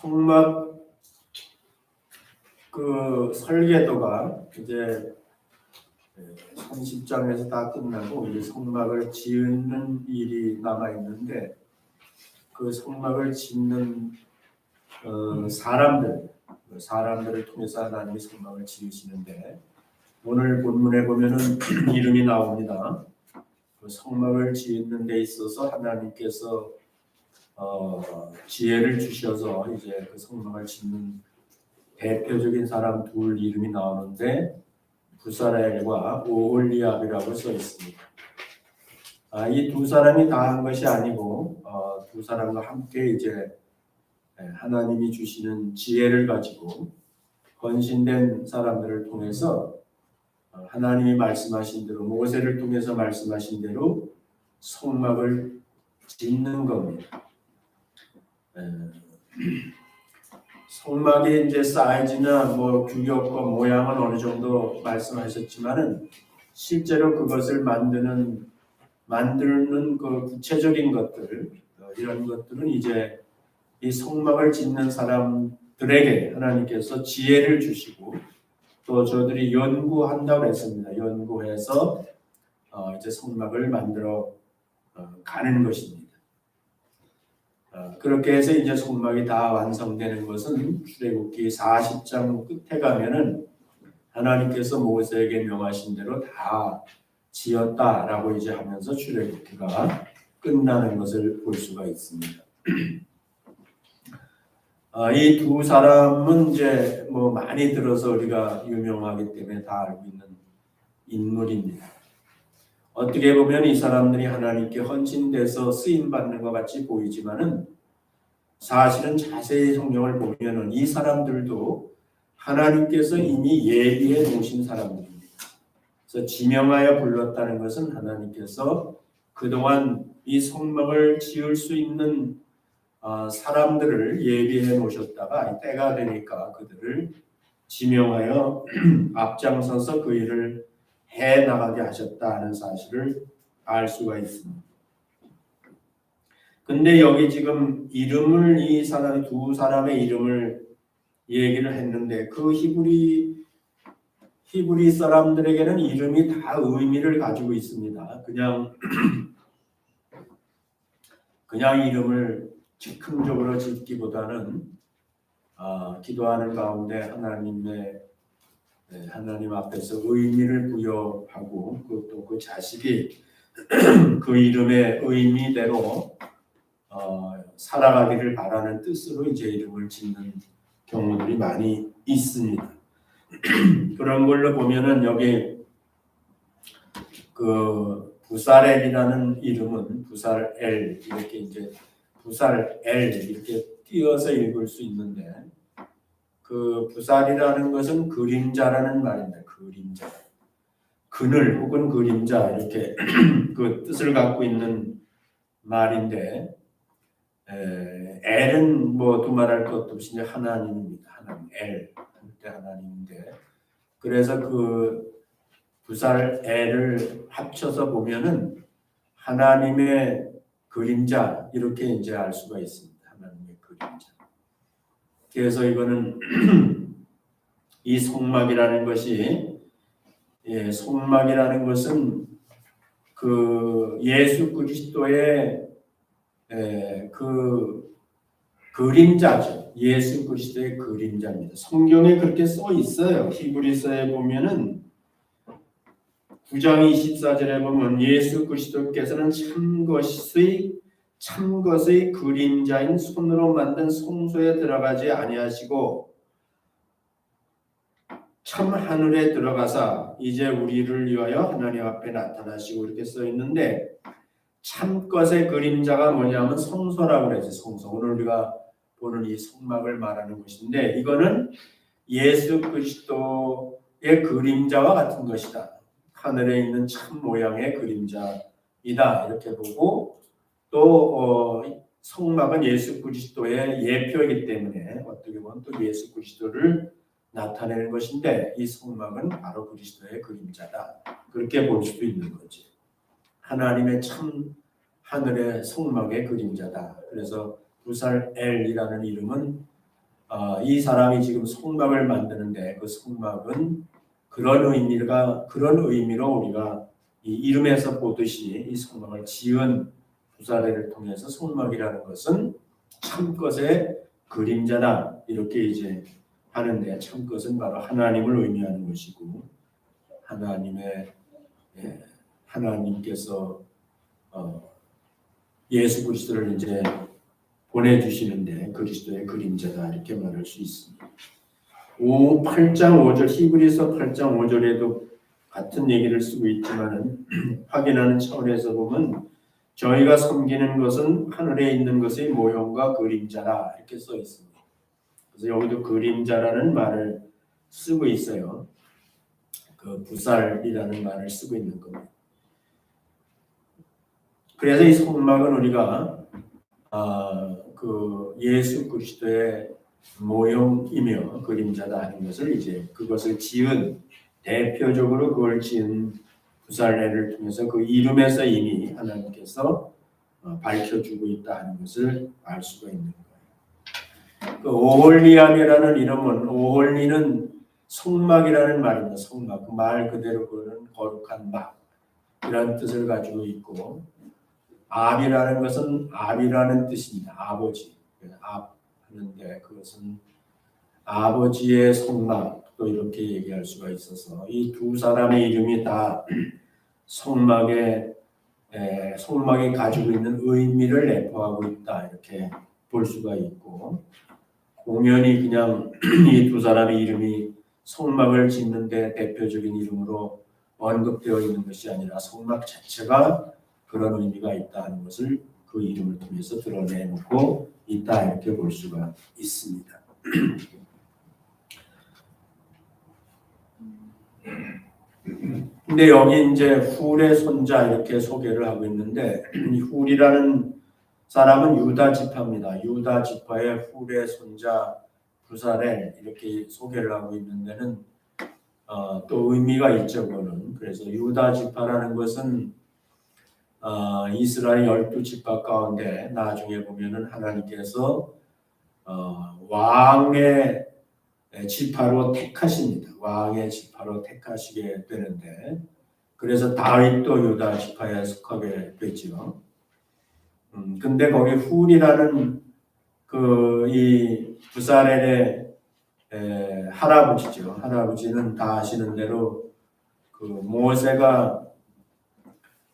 성막 그 설계도가 이제 30장에서 다 끝나고 이제 성막을 지으는 일이 남아 있는데 그 성막을 짓는 사람들을 통해서 하나님이 성막을 지으시는데 오늘 본문에 보면은 이름이 나옵니다. 그 성막을 짓는 데 있어서 하나님께서 지혜를 주셔서 이제 그 성막을 짓는 대표적인 사람 둘 이름이 나오는데 부사라엘과 오홀리압이라고 써 있습니다. 이 두 사람이 다 한 것이 아니고 두 사람과 함께 이제 하나님이 주시는 지혜를 가지고 헌신된 사람들을 통해서 하나님이 말씀하신 대로 모세를 통해서 말씀하신 대로 성막을 짓는 겁니다. 성막의 이제 사이즈나 규격과 모양은 어느 정도 말씀하셨지만은 실제로 그것을 만드는 그 구체적인 것들 이런 것들은 이제 이 성막을 짓는 사람들에게 하나님께서 지혜를 주시고 또 저들이 연구한다고 했습니다. 연구해서 이제 성막을 만들어 가는 것입니다. 그렇게 해서 이제 성막이 다 완성되는 것은 출애굽기 40장 끝에 가면은 하나님께서 모세에게 명하신 대로 다 지었다라고 이제 하면서 출애굽기가 끝나는 것을 볼 수가 있습니다. 이 두 사람은 이제 많이 들어서 우리가 유명하기 때문에 다 알고 있는 인물입니다. 어떻게 보면 이 사람들이 하나님께 헌신돼서 쓰임 받는 것 같이 보이지만은 사실은 자세히 성경을 보면은 이 사람들도 하나님께서 이미 예비해 놓으신 사람들입니다. 그래서 지명하여 불렀다는 것은 하나님께서 그동안 이 성막을 지을 수 있는 사람들을 예비해 놓으셨다가 때가 되니까 그들을 지명하여 앞장서서 그 일을 해 나가게 하셨다는 사실을 알 수가 있습니다. 근데 여기 지금 이름을 두 사람의 이름을 얘기를 했는데 그 히브리 사람들에게는 이름이 다 의미를 가지고 있습니다. 그냥 이름을 즉흥적으로 짓기보다는 기도하는 가운데 하나님 앞에서 의미를 부여하고 또 그 자식이 그 이름의 의미대로 살아가기를 바라는 뜻으로 이제 이름을 짓는 경우들이 많이 있습니다. 그런 걸로 보면은 여기 그 부살엘이라는 이름은 부살엘 이렇게 띄어서 읽을 수 있는데 그 부살이라는 것은 그림자라는 말입니다. 그림자, 그늘 혹은 그림자 이렇게 그 뜻을 갖고 있는 말인데 엘은 두말할 것도 없이 이제 하나님입니다. 하나님 하나님인데 그래서 그 부살엘을 합쳐서 보면은 하나님의 그림자 이렇게 이제 알 수가 있습니다. 하나님의 그림자. 그래서 이거는 이 성막이라는 것은 그 예수 그리스도의 그 그림자죠. 예수 그리스도의 그림자입니다. 성경에 그렇게 써 있어요. 히브리서에 보면은 9장 24절에 보면 예수 그리스도께서는 참것의 그림자인 손으로 만든 성소에 들어가지 아니하시고 참 하늘에 들어가사 이제 우리를 위하여 하나님 앞에 나타나시고 이렇게 써 있는데 참것의 그림자가 뭐냐면 성소라고 그러죠. 성소. 오늘 우리가 보는 이 성막을 말하는 것인데 이거는 예수 그리스도의 그림자와 같은 것이다. 하늘에 있는 참 모양의 그림자이다. 이렇게 보고 또 성막은 예수 그리스도의 예표이기 때문에 어떻게 보면 또 예수 그리스도를 나타내는 것인데 이 성막은 바로 그리스도의 그림자다. 그렇게 볼 수도 있는 거지. 하나님의 참 하늘의 성막의 그림자다. 그래서 부살엘이라는 이름은 이 사람이 지금 성막을 만드는데 그 성막은 그런 의미로 우리가 이 이름에서 보듯이 이 성막을 지은 두 사례를 통해서 성막이라는 것은 참것의 그림자다 이렇게 이제 하는데 참것은 바로 하나님을 의미하는 것이고 하나님께서 예수 그리스도를 이제 보내주시는데 그리스도의 그림자다 이렇게 말할 수 있습니다. 8장 5절 히브리서 8장 5절에도 같은 얘기를 쓰고 있지만은 확인하는 차원에서 보면 저희가 섬기는 것은 하늘에 있는 것의 모형과 그림자라 이렇게 써 있습니다. 그래서 여기도 그림자라는 말을 쓰고 있어요. 그 부살이라는 말을 쓰고 있는 겁니다. 그래서 이 성막은 우리가 그 예수 그리스도의 모형이며 그림자다 하는 것을 이제 그것을 지은 대표적으로 그걸 지은 부살례를 통해서 그 이름에서 이미 하나님께서 밝혀주고 있다 하는 것을 알 수가 있는 거예요. 그 오홀리암이라는 이름은 오홀리는 성막이라는 말입니다. 성막 그 말 그대로 그는 거룩한 막 이런 뜻을 가지고 있고 압이라는 것은 압이라는 뜻입니다. 아버지 압 하는데 그것은 아버지의 성막도 이렇게 얘기할 수가 있어서 이 두 사람의 이름이 다 성막이 가지고 있는 의미를 내포하고 있다 이렇게 볼 수가 있고 공연히 그냥 이 두 사람의 이름이 성막을 짓는데 대표적인 이름으로 언급되어 있는 것이 아니라 성막 자체가 그런 의미가 있다 하는 것을 그 이름을 통해서 드러내놓고 있다 이렇게 볼 수가 있습니다. 근데 여기 이제 훌의 손자 이렇게 소개를 하고 있는데 이 훌이라는 사람은 유다 지파입니다. 유다 지파의 훌의 손자 부살엘 이렇게 소개를 하고 있는 데는 또 의미가 있죠. 그래서 유다 지파라는 것은 이스라엘 12지파 가운데 나중에 보면은 하나님께서 왕의 지파로 택하십니다. 왕의 지파로 택하시게 되는데 그래서 다윗도 유다 지파에 속하게 됐죠. 근데 거기 훌이라는 그 이 부살엘의 할아버지죠. 할아버지는 다 아시는 대로 그 모세가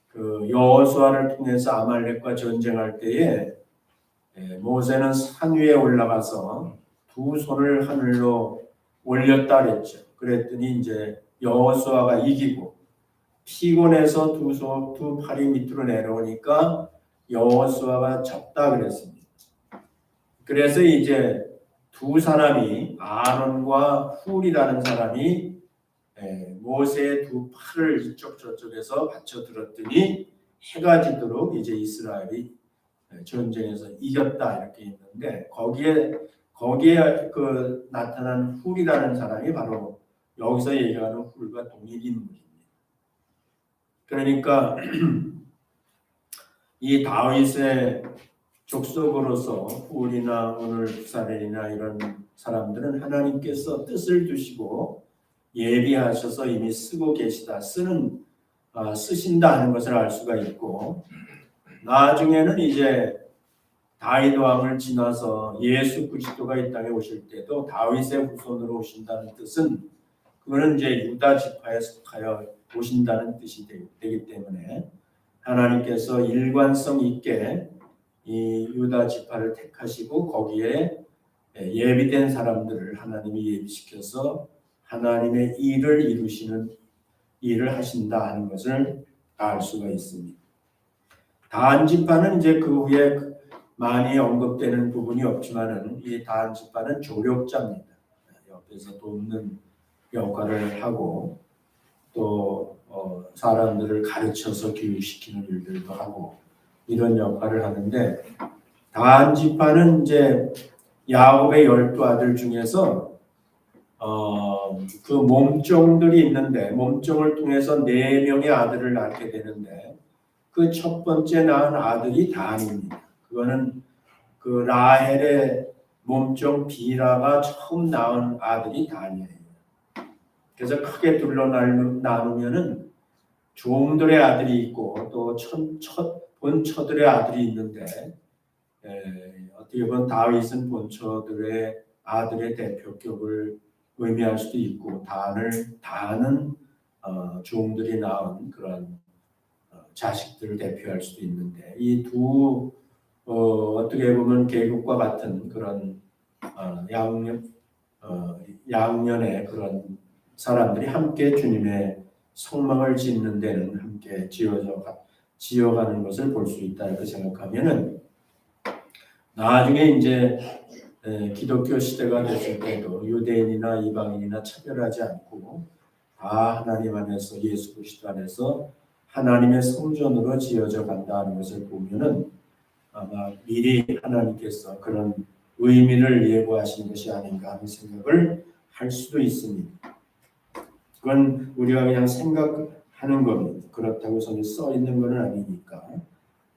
그 여호수아를 통해서 아말렉과 전쟁할 때에 모세는 산 위에 올라가서 두 손을 하늘로 올렸다 그랬죠. 그랬더니 이제 여호수아가 이기고 피곤해서 두 팔이 밑으로 내려오니까 여호수아가 졌다 그랬습니다. 그래서 이제 두 사람이 아론과 훌이라는 사람이 모세의 두 팔을 이쪽 저쪽에서 받쳐 들었더니 해가 지도록 이제 이스라엘이 전쟁에서 이겼다 이렇게 있는데 거기에 그 나타난 훌이라는 사람이 바로 여기서 얘기하는 훌과 동일 인물입니다. 그러니까 이 다윗의 족속으로서 훌이나 오늘 부살엘이나 이런 사람들은 하나님께서 뜻을 두시고 예비하셔서 이미 쓰고 계시다 쓰신다 하는 것을 알 수가 있고 나중에는 이제 다윗 왕을 지나서 예수 그리스도가 이 땅에 오실 때도 다윗의 후손으로 오신다는 뜻은 그거는 이제 유다 지파에 속하여 오신다는 뜻이 되기 때문에 하나님께서 일관성 있게 이 유다 지파를 택하시고 거기에 예비된 사람들을 하나님이 예비시켜서 하나님의 일을 이루시는 일을 하신다 하는 것을 알 수가 있습니다. 단 지파는 이제 그 후에 많이 언급되는 부분이 없지만은 이 단 지파는 조력자입니다. 옆에서 돕는 역할을 하고 또 사람들을 가르쳐서 교육시키는 일들도 하고 이런 역할을 하는데 단 지파는 이제 야곱의 12아들 중에서 그 몸종들이 있는데 몸종을 통해서 4명의 아들을 낳게 되는데 그 첫 번째 낳은 아들이 단입니다. 그거는 그 라헬의 몸종 비라가 처음 낳은 아들이 다니엘이에요. 그래서 크게 둘러 나누면은 종들의 아들이 있고 또 본처들의 아들이 있는데 어떻게 보면 다윗은 본처들의 아들의 대표격을 의미할 수도 있고 다는 종들이 낳은 그런 자식들을 대표할 수도 있는데 이 두 어떻게 보면 계급과 같은 그런 양년의 그런 사람들이 함께 주님의 성막을 짓는 데는 함께 지어가는 것을 볼 수 있다 이렇게 생각하면은 나중에 이제 기독교 시대가 됐을 때도 유대인이나 이방인이나 차별하지 않고 다 하나님 안에서 예수 그리스도 안에서 하나님의 성전으로 지어져 간다는 것을 보면은 아마 미리 하나님께서 그런 의미를 예고하신 것이 아닌가 하는 생각을 할 수도 있습니다. 그건 우리가 그냥 생각하는 겁니다. 그렇다고 성에 써 있는 것은 아니니까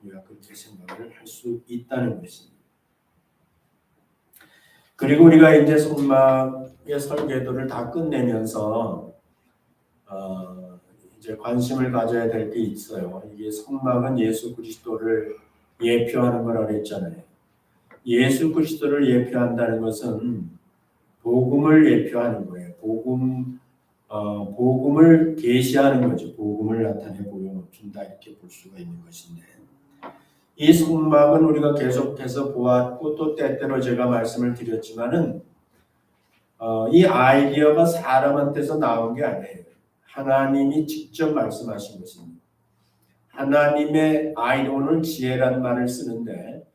우리가 그렇게 생각을 할 수 있다는 것입니다. 그리고 우리가 이제 성막의 설계도를 다 끝내면서 이제 관심을 가져야 될 게 있어요. 이게 성막은 예수 그리스도를 예표하는 거라고 했잖아요. 예수 그리스도를 예표한다는 것은 복음을 예표하는 거예요. 복음을 계시하는 거죠. 복음을 나타내 보여준다 이렇게 볼 수가 있는 것인데 이 성막은 우리가 계속해서 보았고 또 때때로 제가 말씀을 드렸지만은 이 아이디어가 사람한테서 나온 게 아니에요. 하나님이 직접 말씀하신 것입니다. 하나님의 오늘 지혜란 말을 쓰는데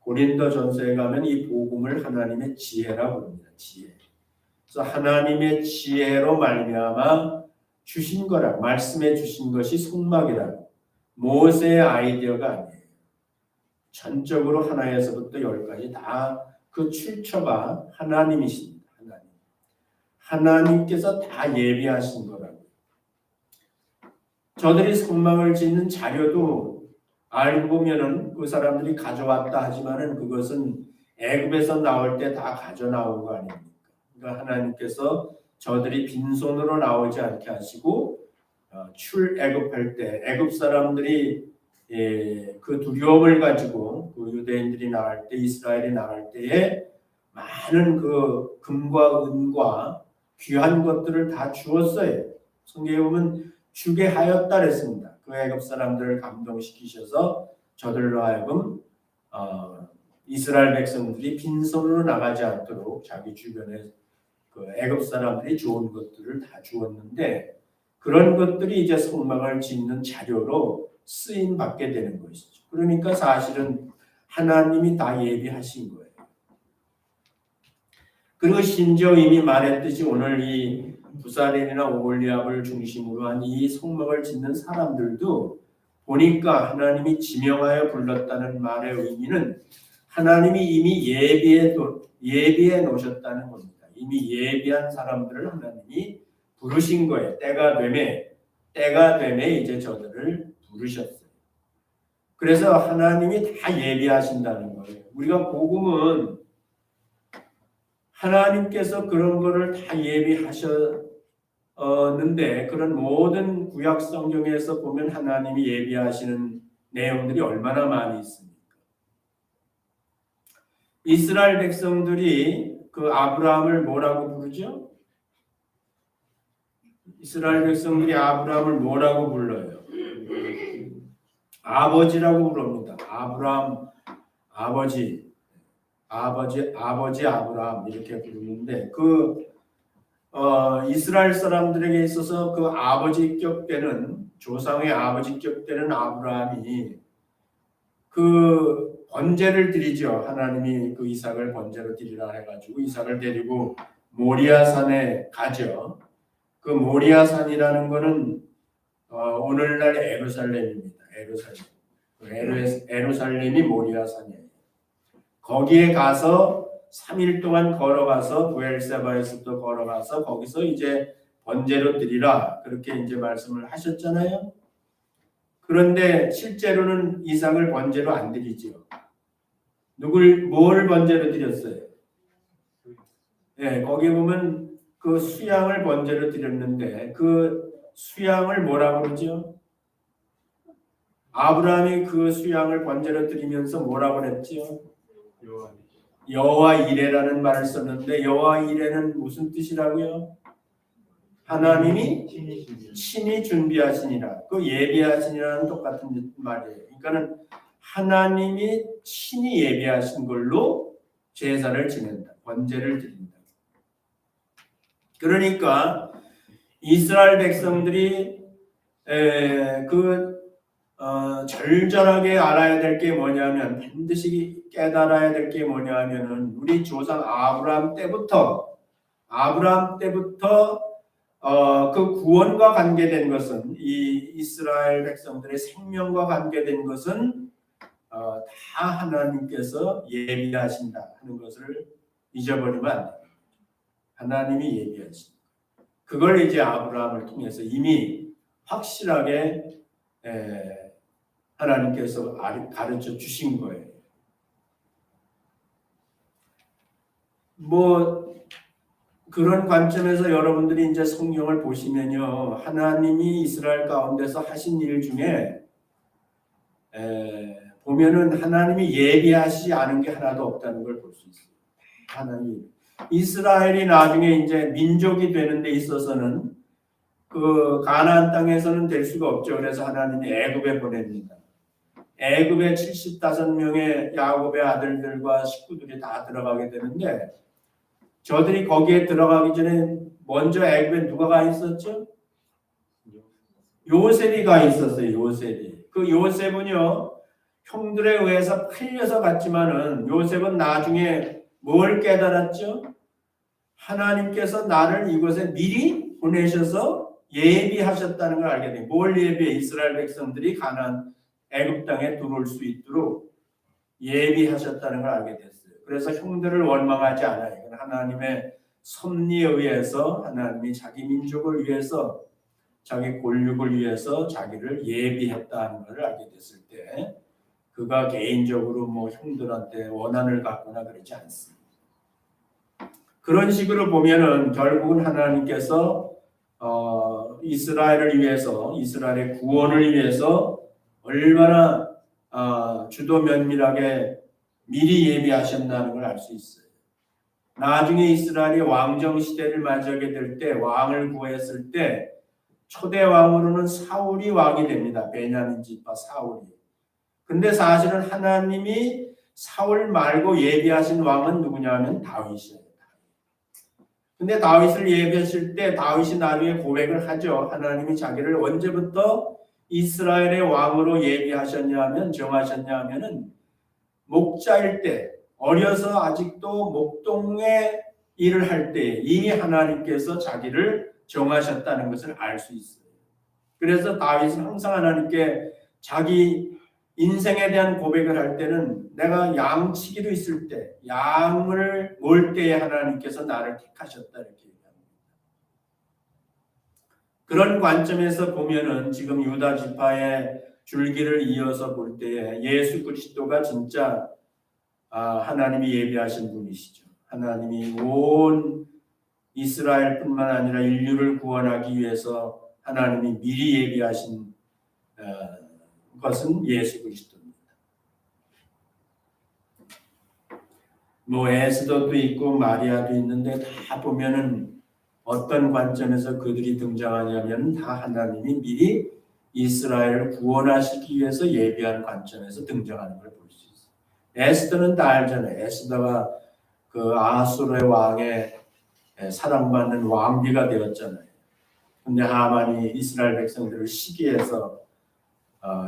고린도전서에 가면 이 복음을 하나님의 지혜라고 부릅니다. 지혜. 그래서 하나님의 지혜로 말미암아 주신 거라 말씀해 주신 것이 성막이라고. 모세의 아이디어가 아니에요. 전적으로 하나에서부터 열까지 다 그 출처가 하나님이십니다. 하나님께서 다 예비하신 거라고. 저들이 성막을 짓는 자료도 알고 보면은 그 사람들이 가져왔다 하지만은 그것은 애굽에서 나올 때 다 가져 나온 거 아닙니까? 그러니까 하나님께서 저들이 빈손으로 나오지 않게 하시고 출애굽할 때 애굽 사람들이 그 두려움을 가지고 그 유대인들이 나갈 때 이스라엘이 나갈 때에 많은 그 금과 은과 귀한 것들을 다 주었어요. 성경에 보면 주게 하였다 그랬습니다. 그 애굽 사람들을 감동시키셔서 저들로 하여금 이스라엘 백성들이 빈손으로 나가지 않도록 자기 주변에 그 애굽 사람들이 좋은 것들을 다 주었는데 그런 것들이 이제 성막을 짓는 자료로 쓰임 받게 되는 것이죠. 그러니까 사실은 하나님이 다 예비하신 거예요. 그리고 심지어 이미 말했듯이 오늘 이 부사렌이나 오홀리압을 중심으로 한 이 성막을 짓는 사람들도 보니까 하나님이 지명하여 불렀다는 말의 의미는 하나님이 이미 예비해 놓으셨다는 겁니다. 이미 예비한 사람들을 하나님이 부르신 거예요. 때가 되매 이제 저들을 부르셨어요. 그래서 하나님이 다 예비하신다는 거예요. 우리가 복음은 하나님께서 그런 거를 다 예비하셨는데 그런 모든 구약 성경에서 보면 하나님이 예비하시는 내용들이 얼마나 많이 있습니까? 이스라엘 백성들이 그 아브라함을 뭐라고 부르죠? 이스라엘 백성들이 아브라함을 뭐라고 불러요? 아버지라고 부릅니다. 아브라함 아버지 아브라함 이렇게 부르는데 이스라엘 사람들에게 있어서 그 아버지격 때는 조상의 아버지격 때는 아브라함이 그 번제를 드리죠. 하나님이 그 이삭을 번제로 드리라 해가지고 이삭을 데리고 모리아산에 가죠. 그 모리아산이라는 거는 오늘날 예루살렘입니다. 예루살렘이 모리아산이에요. 거기에 가서 3일 동안 걸어가서 부엘세바에서부터 걸어가서 거기서 이제 번제로 드리라 그렇게 이제 말씀을 하셨잖아요. 그런데 실제로는 이삭을 번제로 안 드리죠. 뭘 번제로 드렸어요? 예, 거기 보면 그 수양을 번제로 드렸는데 그 수양을 뭐라고 그러죠? 아브라함이 그 수양을 번제로 드리면서 뭐라고 그랬죠? 여호와 이레라는 말을 썼는데 여호와 이레는 무슨 뜻이라고요? 하나님이 친히 준비하시니라. 그 예비하시니라는 똑같은 말이에요. 그러니까는 하나님이 친히 예비하신 걸로 제사를 지낸다. 번제를 드린다. 그러니까 이스라엘 백성들이 절절하게 알아야 될 게 뭐냐면 반드시 깨달아야 될 게 뭐냐면은 우리 조상 아브라함 때부터 그 구원과 관계된 것은 이 이스라엘 백성들의 생명과 관계된 것은 다 하나님께서 예비하신다 하는 것을 잊어버리면 안 됩니다. 하나님이 예비하신 그걸 이제 아브라함을 통해서 이미 확실하게 하나님께서 가르쳐 주신 거예요. 뭐 그런 관점에서 여러분들이 이제 성경을 보시면요, 하나님이 이스라엘 가운데서 하신 일 중에 보면은 하나님이 예비하시지 않은 게 하나도 없다는 걸 볼 수 있어요. 하나님 이스라엘이 나중에 이제 민족이 되는 데 있어서는 그 가나안 땅에서는 될 수가 없죠. 그래서 하나님이 애굽에 보냅니다. 애굽에 75명의 야곱의 아들들과 식구들이 다 들어가게 되는데 저들이 거기에 들어가기 전에 먼저 애굽에 누가 가 있었죠? 요셉이 가 있었어요. 요셉이. 그 요셉은요 형들에 의해서 팔려서 갔지만은 요셉은 나중에 뭘 깨달았죠? 하나님께서 나를 이곳에 미리 보내셔서 예비하셨다는 걸 알게 돼요. 뭘 예비해? 이스라엘 백성들이 가나안 애굽 땅에 들어올 수 있도록 예비하셨다는 걸 알게 됐어요. 그래서 형들을 원망하지 않아요. 하나님의 섭리에 의해서 하나님이 자기 민족을 위해서 자기 골육을 위해서 자기를 예비했다는 것을 알게 됐을 때 그가 개인적으로 뭐 형들한테 원한을 갖거나 그러지 않습니다. 그런 식으로 보면은 결국은 하나님께서 이스라엘을 위해서 이스라엘의 구원을 위해서 얼마나 주도 면밀하게 미리 예비하셨다는 걸 알 수 있어요. 나중에 이스라엘이 왕정 시대를 맞이하게 될 때 왕을 구했을 때 초대 왕으로는 사울이 왕이 됩니다. 베냐민 지파 사울이. 근데 사실은 하나님이 사울 말고 예비하신 왕은 누구냐면 다윗이에요. 근데 다윗을 예비하실 때 다윗이 나중에 고백을 하죠. 하나님이 자기를 언제부터 이스라엘의 왕으로 예비하셨냐면 정하셨냐면은 목자일 때 어려서 아직도 목동의 일을 할 때 이미 하나님께서 자기를 정하셨다는 것을 알 수 있어요. 그래서 다윗은 항상 하나님께 자기 인생에 대한 고백을 할 때는 내가 양치기로 있을 때 양을 몰 때에 하나님께서 나를 택하셨다 이렇게 얘기합니다. 그런 관점에서 보면은 지금 유다 지파의 줄기를 이어서 볼 때에 예수 그리스도가 진짜 하나님이 예비하신 분이시죠. 하나님이 온 이스라엘뿐만 아니라 인류를 구원하기 위해서 하나님이 미리 예비하신 것은 예수 그리스도입니다. 뭐 에스더도 있고 마리아도 있는데 다 보면은 어떤 관점에서 그들이 등장하냐면 다 하나님이 미리 이스라엘을 구원하시기 위해서 예비한 관점에서 등장하는 걸 볼 수 있어요. 에스더는 다 알잖아요. 에스더가 그 아하수르의 왕의 사랑받는 왕비가 되었잖아요. 근데 하만이 이스라엘 백성들을 시기해서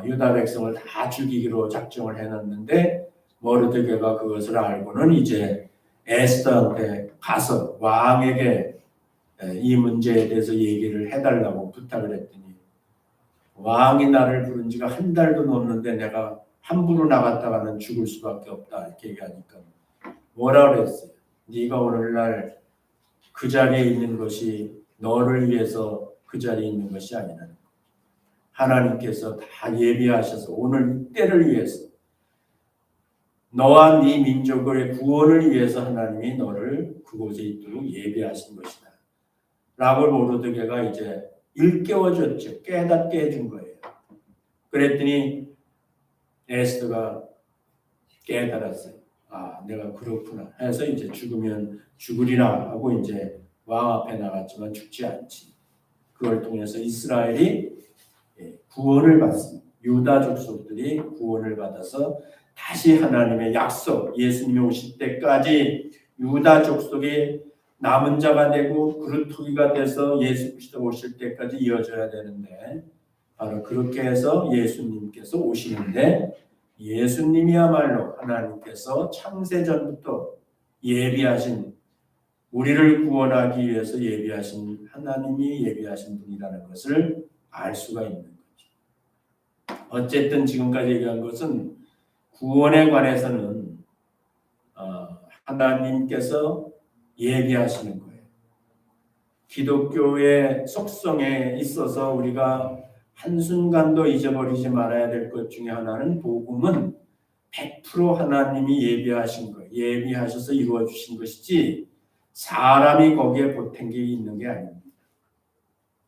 유다 백성을 다 죽이기로 작정을 해놨는데 모르드게가 그것을 알고는 이제 에스더한테 가서 왕에게 이 문제에 대해서 얘기를 해달라고 부탁을 했더니 왕이 나를 부른 지가 한 달도 넘는데 내가 함부로 나갔다가는 죽을 수밖에 없다 이렇게 얘기하니까 뭐라 그랬어요? 네가 오늘날 그 자리에 있는 것이 너를 위해서 그 자리에 있는 것이 아니라 하나님께서 다 예비하셔서 오늘 때를 위해서 너와 네 민족의 구원을 위해서 하나님이 너를 그곳에 있도록 예비하신 것이다. 라고 모르드게가 이제 일깨워줬죠. 깨닫게 해준 거예요. 그랬더니 에스더가 깨달았어요. 아, 내가 그렇구나 해서 이제 죽으면 죽으리라 하고 이제 왕 앞에 나갔지만 죽지 않지. 그걸 통해서 이스라엘이 구원을 받습니다. 유다 족속들이 구원을 받아서 다시 하나님의 약속, 예수님이 오실 때까지 유다 족속이 남은 자가 되고 그루터기가 돼서 예수 그리스도 오실 때까지 이어져야 되는데, 바로 그렇게 해서 예수님께서 오시는데, 예수님이야말로 하나님께서 창세전부터 예비하신, 우리를 구원하기 위해서 예비하신, 하나님이 예비하신 분이라는 것을 알 수가 있는 거죠. 어쨌든 지금까지 얘기한 것은 구원에 관해서는 하나님께서 예비하시는 거예요. 기독교의 속성에 있어서 우리가 한순간도 잊어버리지 말아야 될 것 중에 하나는, 복음은 100% 하나님이 예비하신 거예요. 예비하셔서 이루어 주신 것이지 사람이 거기에 보탠 게 있는 게 아닙니다.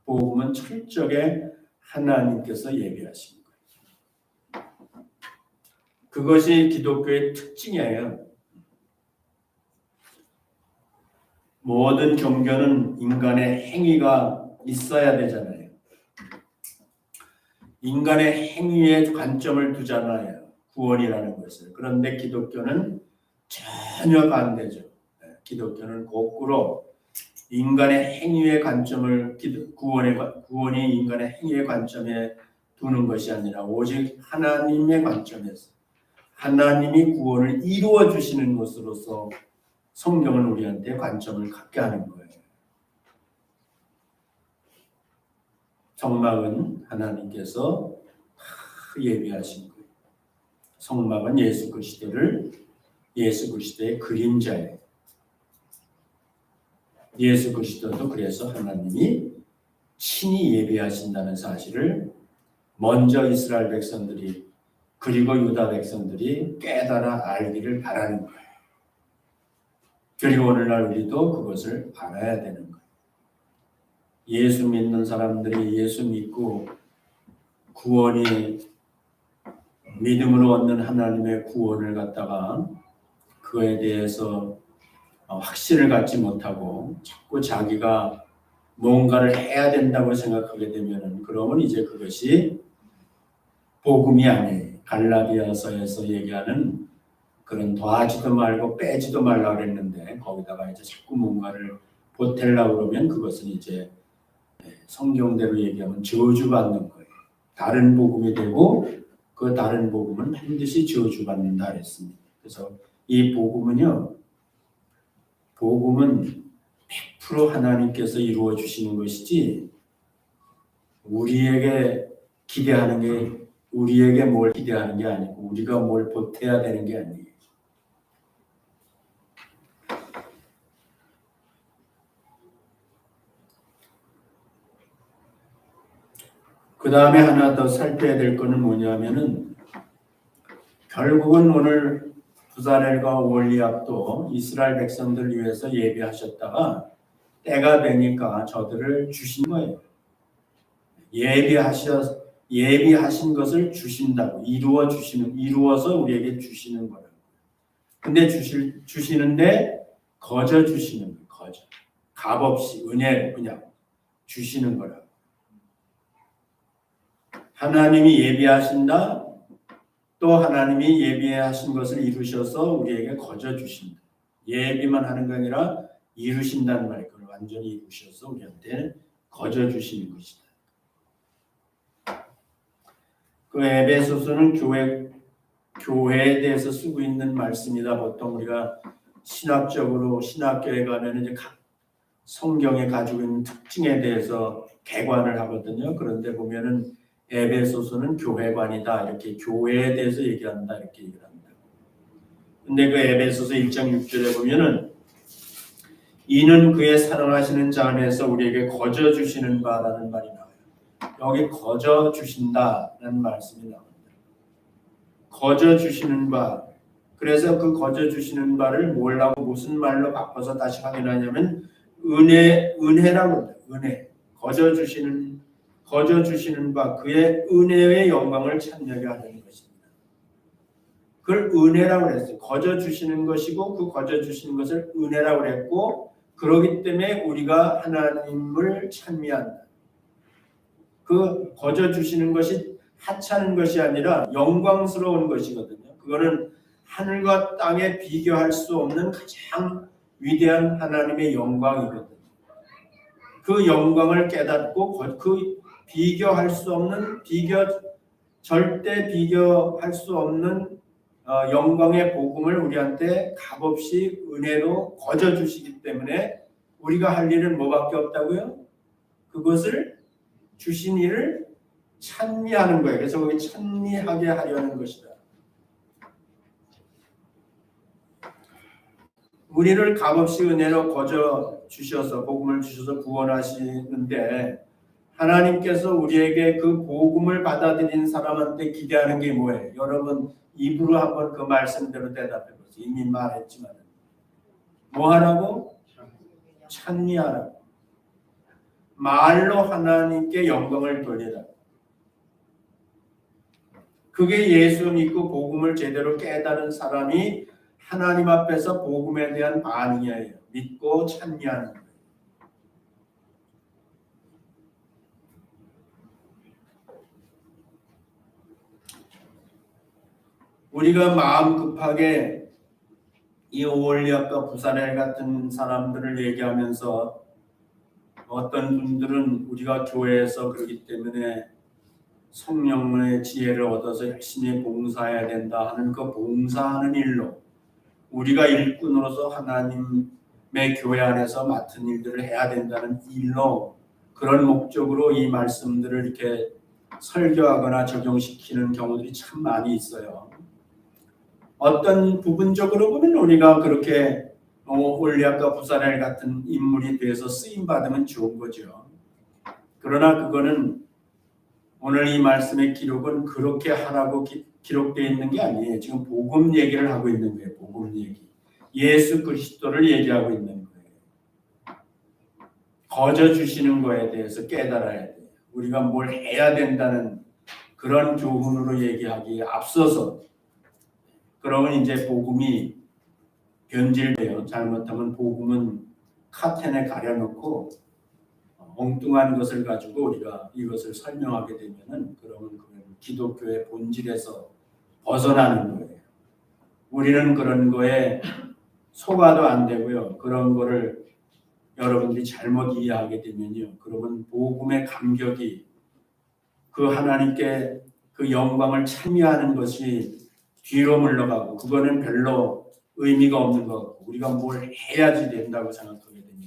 복음은 철저하게 하나님께서 예비하신 거예요. 그것이 기독교의 특징이에요. 모든 종교는 인간의 행위가 있어야 되잖아요. 인간의 행위에 관점을 두잖아요. 구원이라는 것을. 그런데 기독교는 전혀 반대죠. 기독교는 거꾸로 인간의 행위의 관점을, 구원이 인간의 행위의 관점에 두는 것이 아니라 오직 하나님의 관점에서 하나님이 구원을 이루어 주시는 것으로서 성경은 우리한테 관점을 갖게 하는 거예요. 성막은 하나님께서 예비하신 거예요. 성막은 예수 그리스도의 그림자예요. 예수 그리스도도 그래서 하나님이 친히 예비하신다는 사실을 먼저 이스라엘 백성들이, 그리고 유다 백성들이 깨달아 알기를 바라는 거예요. 그리고 오늘날 우리도 그것을 알아야 되는 거예요. 예수 믿는 사람들이 예수 믿고 구원이, 믿음으로 얻는 하나님의 구원을 갖다가 그거에 대해서 확신을 갖지 못하고 자꾸 자기가 뭔가를 해야 된다고 생각하게 되면은, 그러면 이제 그것이 복음이 아니에요. 갈라디아서에서 얘기하는 그런 더하지도 말고 빼지도 말라 그랬는데, 거기다가 이제 자꾸 뭔가를 보태려고 그러면 그것은 이제 성경대로 얘기하면 저주받는 거예요. 다른 복음이 되고 그 다른 복음은 반드시 저주받는다 그랬습니다. 그래서 이 복음은 100% 하나님께서 이루어 주시는 것이지, 우리에게 뭘 기대하는 게 아니고 우리가 뭘 보태야 되는 게 아니에요. 그 다음에 하나 더 살펴야 될 거는 뭐냐면은, 결국은 오늘 부살엘과 올리압도 이스라엘 백성들 위해서 예비하셨다가 때가 되니까 저들을 주신 거예요. 예비하신 것을 주신다고, 이루어서 우리에게 주시는 거예요. 근데 주시는데 거저 주시는 거예요. 거저. 값없이 은혜로 그냥 주시는 거라고. 하나님이 예비하신다. 또 하나님이 예비하신 것을 이루셔서 우리에게 거저 주신다. 예비만 하는 게 아니라 이루신다는 말이에요. 그걸 완전히 이루셔서 우리한테 거저 주시는 것이다. 그 에베소서는 교회에 대해서 쓰고 있는 말씀이다. 보통 우리가 신학교에 가면 이제 성경에 가지고 있는 특징에 대해서 개관을 하거든요. 그런데 보면은 에베소서는 교회관이다, 이렇게 교회에 대해서 얘기한다, 이렇게 얘기를 합니다. 근데 그 에베소서 1장 6절에 보면은, 이는 그의 사랑하시는 자 안에서 우리에게 거저 주시는 바라는 말이 나와요. 여기 거저 주신다라는 말씀이 나옵니다. 거저 주시는 바, 그래서 그 거저 주시는 바를 뭐라고 무슨 말로 바꿔서 다시 확인하냐면 은혜라고 합니다. 은혜. 거저 주시는 바 그의 은혜의 영광을 찬양하게 하는 것입니다. 그걸 은혜라고 그랬어요. 거저 주시는 것이고 그 거저 주시는 것을 은혜라고 그랬고 그러기 때문에 우리가 하나님을 찬미한다. 그 거저 주시는 것이 하찮은 것이 아니라 영광스러운 것이거든요. 그거는 하늘과 땅에 비교할 수 없는 가장 위대한 하나님의 영광이거든요. 그 영광을 깨닫고 그 비교할 수 없는 절대 비교할 수 없는 영광의 복음을 우리한테 값없이 은혜로 거저 주시기 때문에 우리가 할 일은 뭐밖에 없다고요? 그것을 주신 일을 찬미하는 거예요. 그래서 거기 찬미하게 하려는 것이다. 우리를 값없이 은혜로 거저 주셔서 복음을 주셔서 구원하시는데 하나님께서 우리에게 그 복음을 받아들인 사람한테 기대하는 게 뭐예요? 여러분 입으로 한번 그 말씀대로 대답해 보세요. 이미 말했지만 뭐 하라고? 찬미하라고. 말로 하나님께 영광을 돌리라. 그게 예수 믿고 복음을 제대로 깨달은 사람이 하나님 앞에서 복음에 대한 반응이에요. 믿고 찬미하는 거예요. 우리가 마음 급하게 이 오월리압과 부산엘 같은 사람들을 얘기하면서 어떤 분들은 우리가 교회에서 그러기 때문에 성령의 지혜를 얻어서 열심히 봉사해야 된다 하는 그 봉사하는 일로 우리가 일꾼으로서 하나님의 교회 안에서 맡은 일들을 해야 된다는 일로 그런 목적으로 이 말씀들을 이렇게 설교하거나 적용시키는 경우들이 참 많이 있어요. 어떤 부분적으로 보면 우리가 그렇게 올리압과 부사렐 같은 인물이 돼서 쓰임받으면 좋은 거죠. 그러나 그거는 오늘 이 말씀의 기록은 그렇게 하라고 기록되어 있는 게 아니에요. 지금 복음 얘기를 하고 있는 거예요. 복음 얘기. 예수 그리스도를 얘기하고 있는 거예요. 거저 주시는 거에 대해서 깨달아야 돼요. 우리가 뭘 해야 된다는 그런 교훈으로 얘기하기에 앞서서 그러면 이제 복음이 변질돼요. 잘못하면 복음은 카텐에 가려놓고 엉뚱한 것을 가지고 우리가 이것을 설명하게 되면은 그러면 기독교의 본질에서 벗어나는 거예요. 우리는 그런 거에 속아도 안 되고요. 그런 거를 여러분들이 잘못 이해하게 되면요. 그러면 복음의 감격이 그 하나님께 그 영광을 찬미하는 것이 뒤로 물러가고 그거는 별로 의미가 없는 것 같고 우리가 뭘 해야지 된다고 생각하게 되면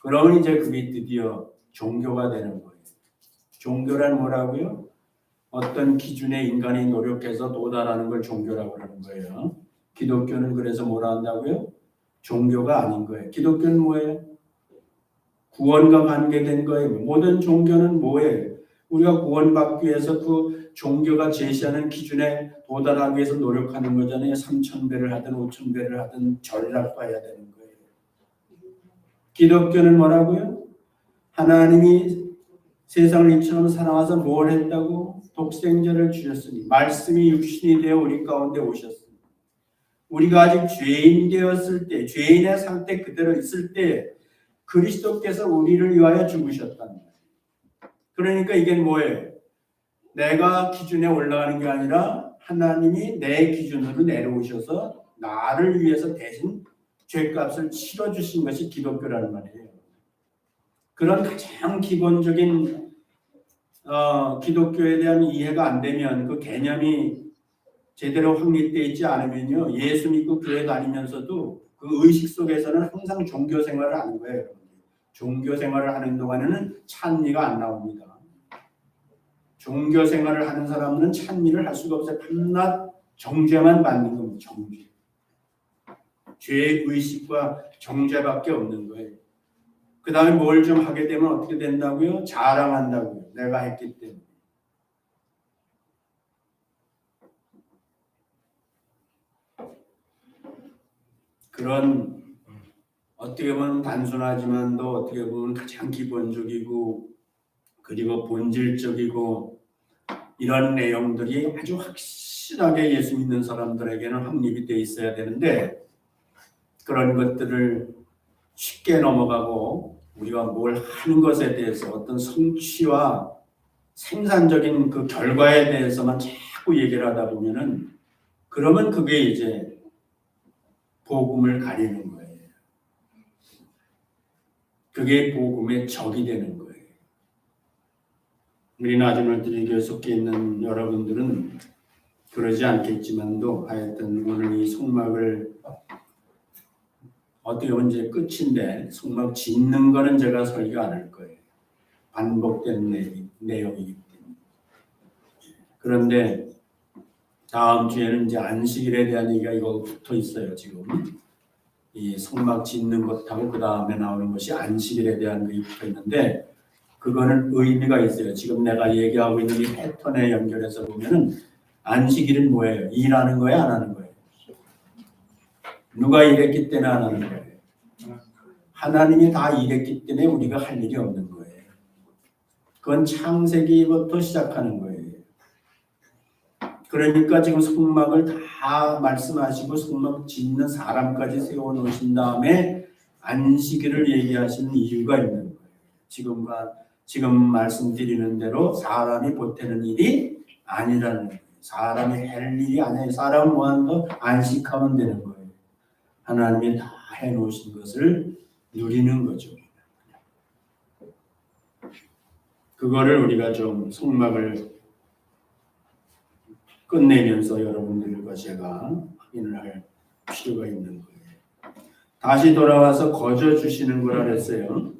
그러면 이제 그게 드디어 종교가 되는 거예요. 종교란 뭐라고요? 어떤 기준에 인간이 노력해서 도달하는 걸 종교라고 하는 거예요. 기독교는 그래서 뭐라 한다고요? 종교가 아닌 거예요. 기독교는 뭐예요? 구원과 관계된 거예요. 모든 종교는 뭐예요? 우리가 구원받기 위해서 그 종교가 제시하는 기준에 도달하기 위해서 노력하는 거잖아요. 3,000배를 하든 5,000배를 하든 절이라고 봐야 되는 거예요. 기독교는 뭐라고요? 하나님이 세상을 이처럼 사랑하사 뭘 했다고? 독생자를 주셨으니 말씀이 육신이 되어 우리 가운데 오셨습니다. 우리가 아직 죄인 되었을 때 죄인의 상태 그대로 있을 때 그리스도께서 우리를 위하여 죽으셨답니다. 그러니까 이게 뭐예요? 내가 기준에 올라가는 게 아니라 하나님이 내 기준으로 내려오셔서 나를 위해서 대신 죄값을 치러주신 것이 기독교라는 말이에요. 그런 가장 기본적인 기독교에 대한 이해가 안 되면 그 개념이 제대로 확립되어 있지 않으면요. 예수 믿고 교회 다니면서도 그 의식 속에서는 항상 종교 생활을 하는 거예요. 종교 생활을 하는 동안에는 찬미가 안 나옵니다. 종교 생활을 하는 사람은 찬미를 할 수가 없어요. 밤낮 정죄만 받는 겁니다. 정죄. 죄의 의식과 정죄밖에 없는 거예요. 그 다음에 뭘 좀 하게 되면 어떻게 된다고요? 자랑한다고요. 내가 했기 때문에. 그런 어떻게 보면 단순하지만도 어떻게 보면 가장 기본적이고 그리고 본질적이고 이런 내용들이 아주 확실하게 예수 믿는 사람들에게는 확립이 돼 있어야 되는데 그런 것들을 쉽게 넘어가고 우리가 뭘 하는 것에 대해서 어떤 성취와 생산적인 그 결과에 대해서만 자꾸 얘기를 하다 보면은 그러면 그게 이제 복음을 가리는 거예요. 그게 복음의 적이 되는 거예요. 우리 나주널들이 교회 속해 있는 여러분들은 그러지 않겠지만도 하여튼 오늘 이 속막을 어떻게 보면 이제 끝인데 속막 짓는 거는 제가 설교 안 할 거예요. 반복된 내용이기 때문에. 그런데 다음 주에는 이제 안식일에 대한 얘기가 이거 붙어 있어요. 지금 이 속막 짓는 것하고 그 다음에 나오는 것이 안식일에 대한 것이 붙어 있는데 그거는 의미가 있어요. 지금 내가 얘기하고 있는 이 패턴에 연결해서 보면은 안식일은 뭐예요? 일하는 거예요? 안 하는 거예요? 누가 일했기 때문에 안 하는 거예요? 하나님이 다 일했기 때문에 우리가 할 일이 없는 거예요. 그건 창세기부터 시작하는 거예요. 그러니까 지금 속막을 다 말씀하시고 속막 짓는 사람까지 세워놓으신 다음에 안식일을 얘기하시는 이유가 있는 거예요. 지금 말씀드리는 대로 사람이 보태는 일이 아니라는 거예요. 사람이 할 일이 아니에요. 사람은 뭐하는 안식하면 되는 거예요. 하나님이 다 해놓으신 것을 누리는 거죠. 그거를 우리가 좀 속막을 끝내면서 여러분들과 제가 확인을 할 필요가 있는 거예요. 다시 돌아와서 거저 주시는 거라 그랬어요.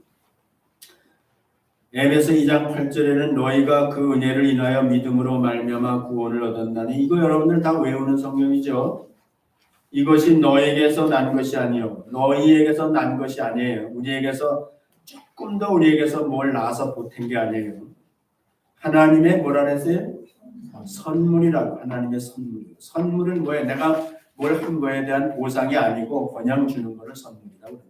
에베소 2장 8절에는 너희가 그 은혜를 인하여 믿음으로 말미암아 구원을 얻었나니 이거 여러분들 다 외우는 성경이죠. 이것이 너에게서 난 것이 아니요 너희에게서 난 것이 아니에요. 우리에게서 조금 더 우리에게서 뭘 나서 보탠 게 아니에요. 하나님의 뭐라 그랬어요? 선물이라고. 하나님의 선물. 선물은 뭐예요? 내가 뭘 한 거에 대한 보상이 아니고 그냥 주는 거를 선물이라고 하는 거예요.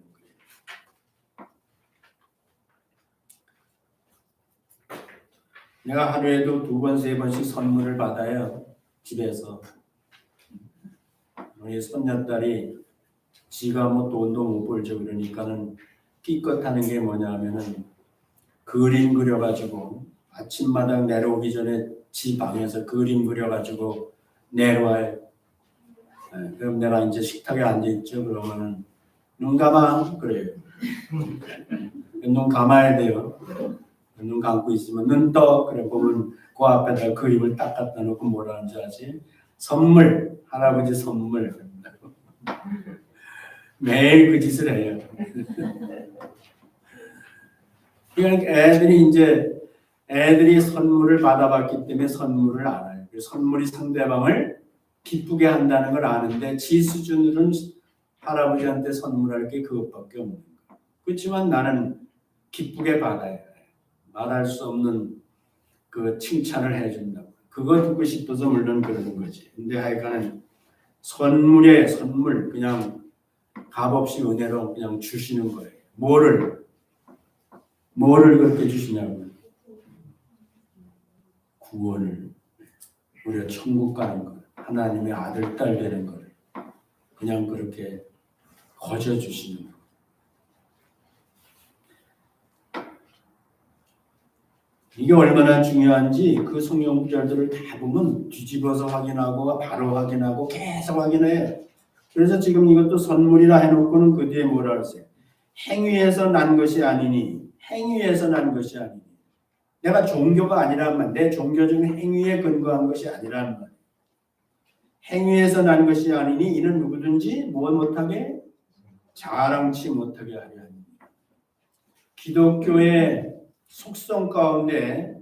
내가 하루에도 2번, 3번씩 선물을 받아요. 집에서. 우리 손녀딸이 지가 뭐 돈도 못 벌죠. 그러니까는 끼껏하는 게 뭐냐면은 그림 그려가지고 아침마당 내려오기 전에 지 방에서 그림 그려가지고 내려와요. 그럼 내가 이제 식탁에 앉아있죠. 그러면은 눈 감아 그래요. 눈 감아야 돼요. 눈 감고 있으면 눈 떠 그래 보면 그 앞에다 그림을 딱 갖다 놓고 뭐라 하는지 아지? 선물 할아버지 선물 매일 그 짓을 해요. 그러니까 애들이 선물을 받아봤기 때문에 선물을 알아요. 선물이 상대방을 기쁘게 한다는 걸 아는데 지 수준으로는 할아버지한테 선물할 게 그것밖에 없는 거예요. 그렇지만 나는 기쁘게 받아야 해. 말할 수 없는 그 칭찬을 해준다고. 그거 듣고 싶어서 물론 그러는 거지. 근데 하여간은 선물에 선물 그냥 값없이 은혜로 그냥 주시는 거예요. 뭐를 그렇게 주시냐고요. 구원을. 우리가 천국 가는 것. 하나님의 아들, 딸 되는 걸 그냥 그렇게 거저 주시는 것. 이게 얼마나 중요한지 그 성경 구절들을 다 보면 뒤집어서 확인하고 바로 확인하고 계속 확인해요. 그래서 지금 이것도 선물이라 해놓고는 그 뒤에 뭐라 그러세요? 행위에서 난 것이 아니니 행위에서 난 것이 아니니 내가 종교가 아니란 말, 내 종교적인 행위에 근거한 것이 아니란 말. 행위에서 난 것이 아니니 이는 누구든지 무엇 못하게 자랑치 못하게 하려 합니다. 기독교의 속성 가운데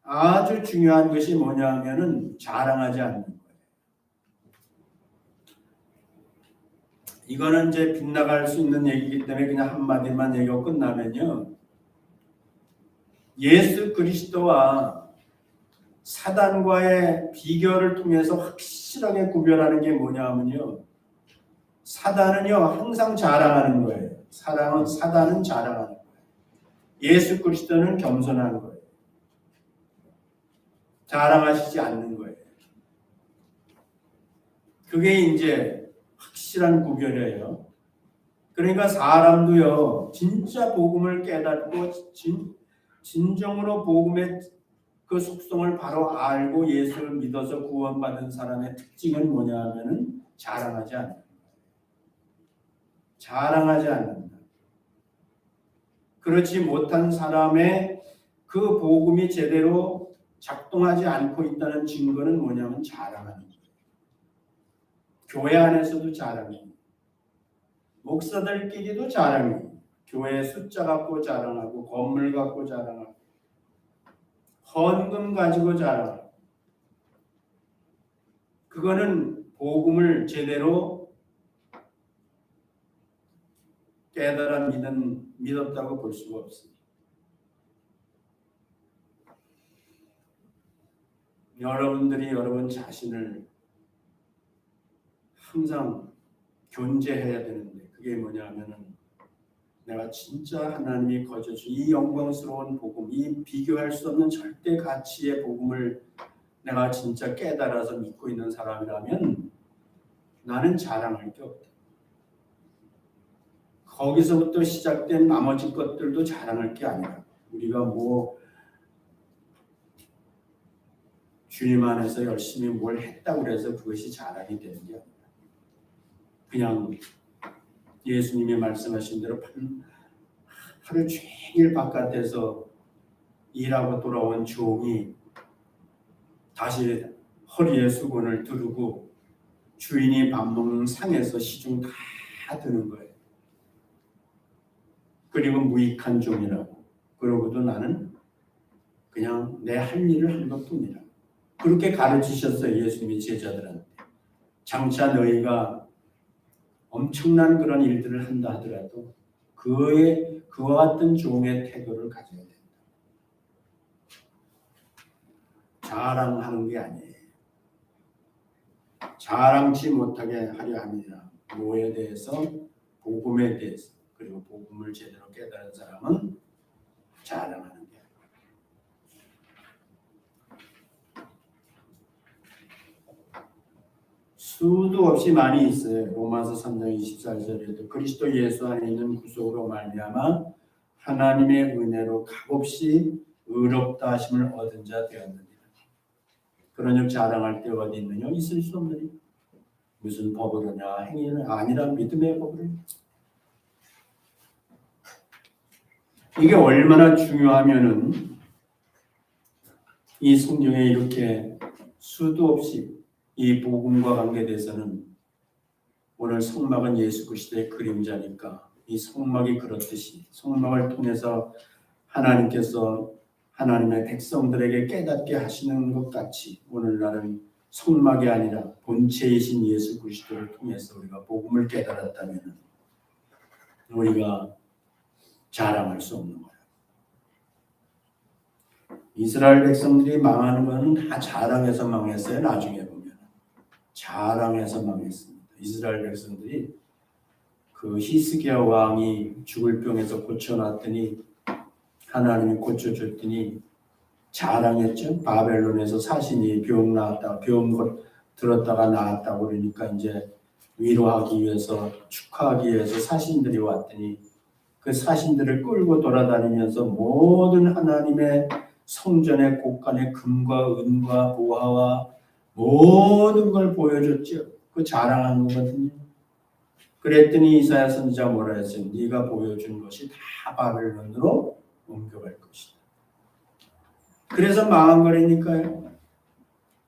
아주 중요한 것이 뭐냐면은 자랑하지 않는 거예요. 이거는 이제 빗나갈 수 있는 얘기이기 때문에 그냥 한마디만 얘기하고 끝나면요. 예수 그리스도와 사단과의 비교를 통해서 확실하게 구별하는 게 뭐냐면요. 사단은요 항상 자랑하는 거예요. 사단은 자랑하는 거예요. 예수 그리스도는 겸손한 거예요. 자랑하시지 않는 거예요. 그게 이제 확실한 구별이에요. 그러니까 사람도요 진짜 복음을 깨닫고 진정으로 복음의 그 속성을 바로 알고 예수를 믿어서 구원받은 사람의 특징은 뭐냐 하면은 자랑하지 않는다. 자랑하지 않는다. 그렇지 못한 사람의 그 복음이 제대로 작동하지 않고 있다는 증거는 뭐냐면 자랑하는 거예요. 교회 안에서도 자랑해요. 목사들끼리도 자랑해요. 교회 숫자 갖고 자랑하고 건물 갖고 자랑하고 헌금 가지고 자랑하고 그거는 복음을 제대로 깨달아 믿었다고 볼 수가 없습니다. 여러분들이 여러분 자신을 항상 견제해야 되는데 그게 뭐냐면은 내가 진짜 하나님이 거저주신 이 영광스러운 복음, 이 비교할 수 없는 절대 가치의 복음을 내가 진짜 깨달아서 믿고 있는 사람이라면 나는 자랑할 게 없다. 거기서부터 시작된 나머지 것들도 자랑할 게 아니라 우리가 뭐 주님 안에서 열심히 뭘 했다고 해서 그것이 자랑이 되는 게 아니라 그냥 예수님이 말씀하신 대로 하루 종일 바깥에서 일하고 돌아온 종이 다시 허리에 수건을 두르고 주인이 밥 먹는 상에서 시중 다 드는 거예요. 그리고 무익한 종이라고. 그러고도 나는 그냥 내 할 일을 한 것뿐이라. 그렇게 가르치셨어요. 예수님이 제자들한테. 장차 너희가 엄청난 그런 일들을 한다 하더라도 그와 같은 종의 태도를 가져야 된다. 자랑하는 게 아니에요. 자랑치 못하게 하려 함이라. 뭐에 대해서? 복음에 대해서. 그리고 복음을 제대로 깨달은 사람은 자랑하는 게 아니에요. 수도 없이 많이 있어요. 로마서 3장 24절에도 그리스도 예수 안에 있는 구속으로 말미암아 하나님의 은혜로 값없이 의롭다 하심을 얻은 자 되었느니라. 그러니 자랑할 때 어디 있느냐? 있을 수 없느니 무슨 법으로냐? 행위는 아니라 믿음의 법으로. 이게 얼마나 중요하면은 이 성경에 이렇게 수도 없이 이 복음과 관계돼서는 오늘 성막은 예수 그리스도의 그림자니까 이 성막이 그렇듯이 성막을 통해서 하나님께서 하나님의 백성들에게 깨닫게 하시는 것 같이 오늘날은 성막이 아니라 본체이신 예수 그리스도를 통해서 우리가 복음을 깨달았다면 우리가 자랑할 수 없는 거예요. 이스라엘 백성들이 망하는 것은 다 자랑해서 망했어요. 나중에 보면 자랑해서 망했습니다. 이스라엘 백성들이 그 히스기야 왕이 죽을 병에서 고쳐놨더니 하나님이 고쳐줬더니 자랑했죠. 바벨론에서 사신이 병 나았다, 병 들었다가 나았다고 그러니까 이제 위로하기 위해서 축하하기 위해서 사신들이 왔더니 그 사신들을 끌고 돌아다니면서 모든 하나님의 성전의 곳간의 금과 은과 보화와 모든 걸 보여줬죠. 그 자랑한 거거든요. 그랬더니 이사야 선지자 뭐라 했어요? 네가 보여준 것이 다 바벨론으로 옮겨갈 것이다. 그래서 망한 거라니까요.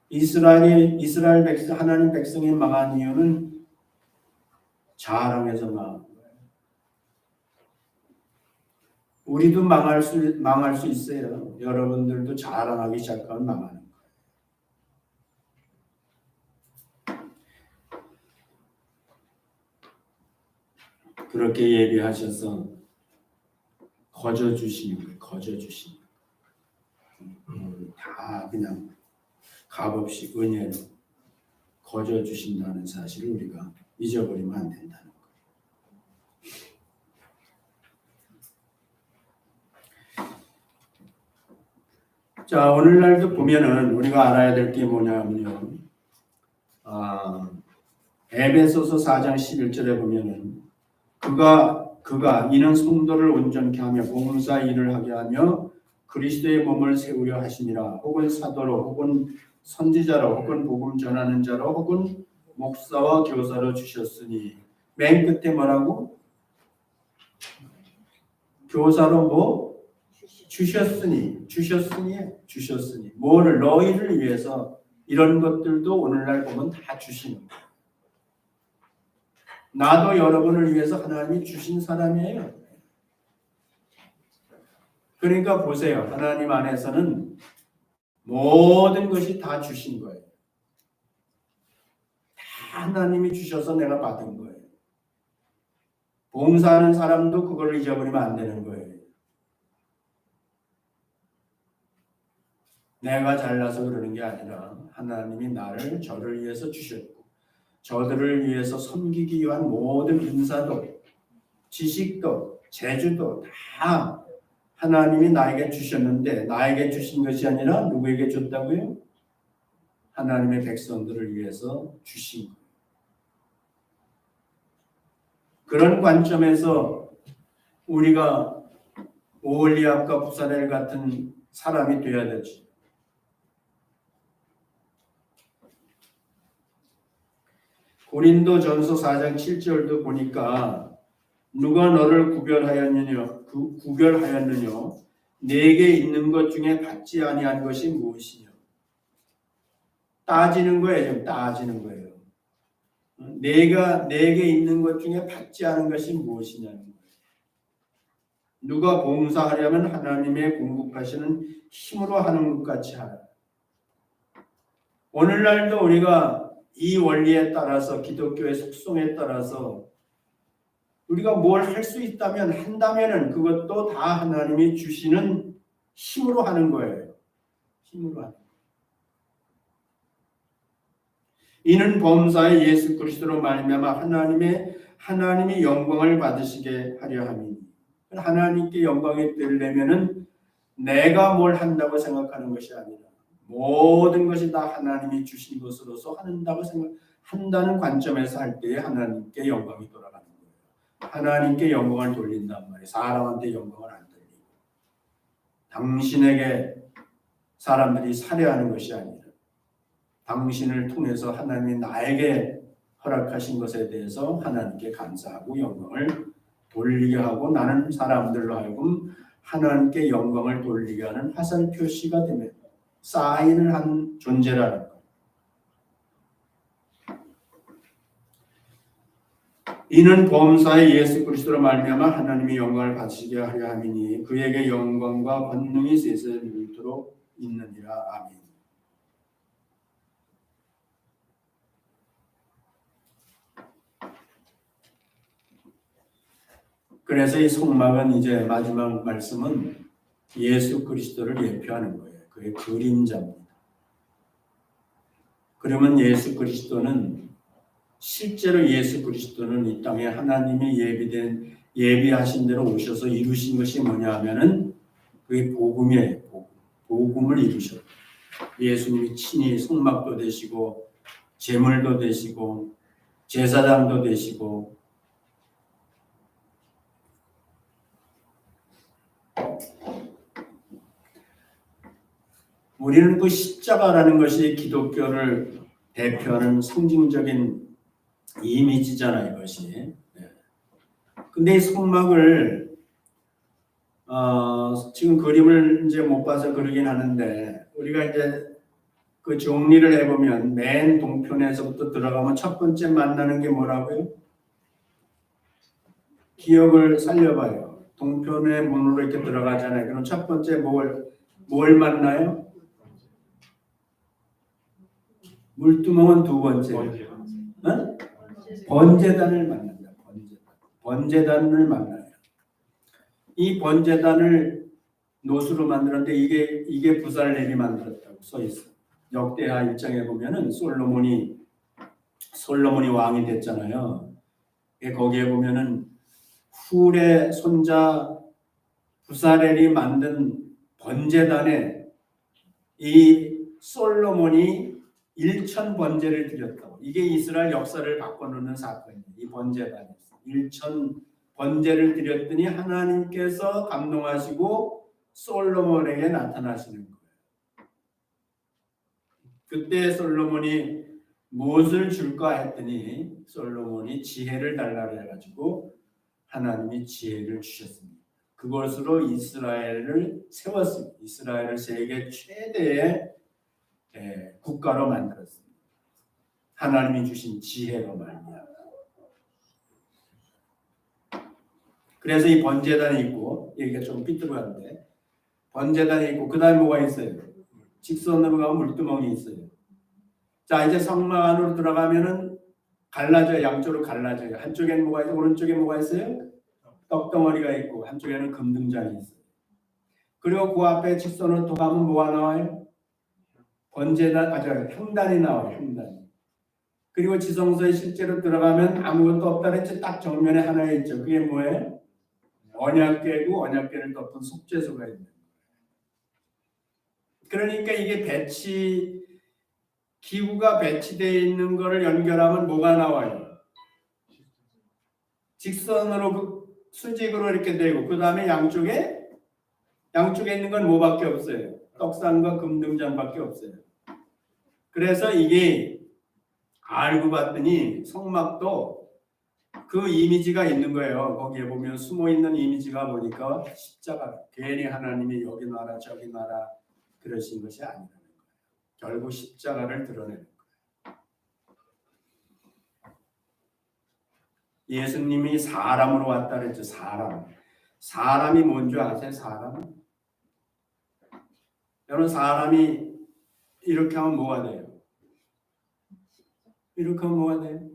이스라엘 백성, 하나님 백성이 망한 이유는 자랑해서 망한 거예요. 우리도 망할 수 있어요. 여러분들도 자랑하기 시작하면 망하는 거예요. 그렇게 예비하셔서 거저 주시는 거예요. 거저 주시는 거예요. 다 그냥 값없이 은혜로 거저 주신다는 사실을 우리가 잊어버리면 안 된다는 거예요. 자, 오늘날도 보면은 우리가 알아야 될 게 뭐냐면요. 에베소서 4장 11절에 보면은 그가 이는 성도를 온전케 하며 봉사 일을 하게 하며 그리스도의 몸을 세우려 하심이라. 혹은 사도로 혹은 선지자로 혹은 복음 전하는 자로 혹은 목사와 교사로 주셨으니. 맨 끝에 뭐라고? 교사로 뭐? 주셨으니. 뭐를? 너희를 위해서. 이런 것들도 오늘날 보면 다 주시는 거예요. 나도 여러분을 위해서 하나님이 주신 사람이에요. 그러니까 보세요. 하나님 안에서는 모든 것이 다 주신 거예요. 다 하나님이 주셔서 내가 받은 거예요. 봉사하는 사람도 그걸 잊어버리면 안 되는 거예요. 내가 잘나서 그러는 게 아니라 하나님이 저를 위해서 주셨고 저들을 위해서 섬기기 위한 모든 인사도 지식도 재주도 다 하나님이 나에게 주셨는데 나에게 주신 것이 아니라 누구에게 줬다고요? 하나님의 백성들을 위해서 주신 거예요. 그런 관점에서 우리가 오홀리압과 부사렐 같은 사람이 되어야 되지. 고린도전서 4장 7절도 보니까 누가 너를 구별하였느냐 내게 있는 것 중에 받지 아니한 것이 무엇이냐. 따지는 거예요. 지금 따지는 거예요. 내게 있는 것 중에 받지 않은 것이 무엇이냐는 거예요. 누가 봉사하려면 하나님의 공급하시는 힘으로 하는 것 같이 하라. 오늘날도 우리가 이 원리에 따라서 기독교의 속성에 따라서 우리가 뭘 할 수 있다면 한다면은 그것도 다 하나님이 주시는 힘으로 하는 거예요. 힘으로 하는 거예요. 이는 범사의 예수 그리스도로 말미암아 하나님이 영광을 받으시게 하려 함이니. 하나님께 영광이 되려면은 내가 뭘 한다고 생각하는 것이 아니라 모든 것이 다 하나님이 주신 것으로서 한다는 관점에서 할 때에 하나님께 영광이 돌아가는 거예요. 하나님께 영광을 돌린단 말이에요. 사람한테 영광을 안 돌리고. 당신에게 사람들이 살해하는 것이 아니라 당신을 통해서 하나님이 나에게 허락하신 것에 대해서 하나님께 감사하고 영광을 돌리게 하고 나는 사람들로 하여금 하나님께 영광을 돌리게 하는 화살 표시가 되면 사인을 한 존재라는 것. 이는 범사의 예수 그리스도로 말미암아 하나님이 영광을 받으시게 하려 함이니 그에게 영광과 권능이 세세에 이르도록 있느니라. 아멘. 그래서 이 속막은 이제 마지막 말씀은 예수 그리스도를 예표하는 거예요. 그의 그림자입니다. 그러면 실제로 예수 그리스도는 이 땅에 하나님이 예비하신 대로 오셔서 이루신 것이 뭐냐 하면은 그게 복음이에요. 복음을 이루셨다. 예수님이 친히 속막도 되시고 제물도 되시고 제사장도 되시고 우리는 그 십자가라는 것이 기독교를 대표하는 상징적인 이미지잖아요, 이것이. 근데 이 속막을 지금 그림을 이제 못 봐서 그러긴 하는데 우리가 이제 그 정리를 해보면 맨 동편에서부터 들어가면 첫 번째 만나는 게 뭐라고요? 기억을 살려봐요. 동편의 문으로 이렇게 들어가잖아요. 그럼 첫 번째 뭘 만나요? 물두멍은 두 번째. 번제단을 만난다. 번제단을 만나요. 이 번제단을 노수로 만들었는데 이게 부살렐이 만들었다고 써 있어. 역대하 1장에 보면은 솔로몬이 솔로몬이 왕이 됐잖아요. 거기에 보면은 훌의 손자 부사렐이 만든 번제단에 이 솔로몬이 1천 번제를 드렸다고. 이게 이스라엘 역사를 바꿔놓는 사건이에요. 이 번제단에서 1천 번제를 드렸더니 하나님께서 감동하시고 솔로몬에게 나타나시는 거예요. 그때 솔로몬이 무엇을 줄까 했더니 솔로몬이 지혜를 달라고 해가지고 하나님이 지혜를 주셨습니다. 그것으로 이스라엘을 세웠습니다. 이스라엘을 세계 최대의 국가로 만들었습니다. 하나님이 주신 지혜로 말이야. 그래서 이 번제단이 있고, 여기가 좀 삐뚤어한데 번제단이 있고 그 다음에 뭐가 있어요? 직선으로 가면 물두멍이 있어요. 자, 이제 성막 안으로 들어가면은 갈라져요. 양쪽으로 갈라져요. 한쪽에는 뭐가 있어요? 오른쪽에 뭐가 있어요? 떡덩어리가 있고 한쪽에는 금등잔이 있어요. 그리고 그 앞에 직선으로 또 가면 뭐가 나와요? 번제단, 형단이 나와요. 형단이. 그리고 지성소에 실제로 들어가면 아무것도 없다 그랬죠. 딱 정면에 하나 있죠. 그게 뭐예요? 언약궤고 언약궤를 덮은 속죄소가 있는 거예요. 그러니까 이게 기구가 배치되어 있는 거를 연결하면 뭐가 나와요? 직선으로 수직으로 이렇게 되고 그 다음에 양쪽에 있는 건 뭐밖에 없어요? 떡상과 금등잔밖에 없어요. 그래서 이게 알고 봤더니 성막도 그 이미지가 있는 거예요. 거기에 보면 숨어 있는 이미지가 보니까 십자가. 괜히 하나님이 여기 놔라 저기 놔라 그러신 것이 아니라는 거예요. 결국 십자가를 드러내는 거예요. 예수님이 사람으로 왔다 그랬죠. 사람이 뭔지 아세요? 사람? 여러분 사람이 이렇게 하면 뭐가 돼요? 이렇게 하면 뭐가 돼요?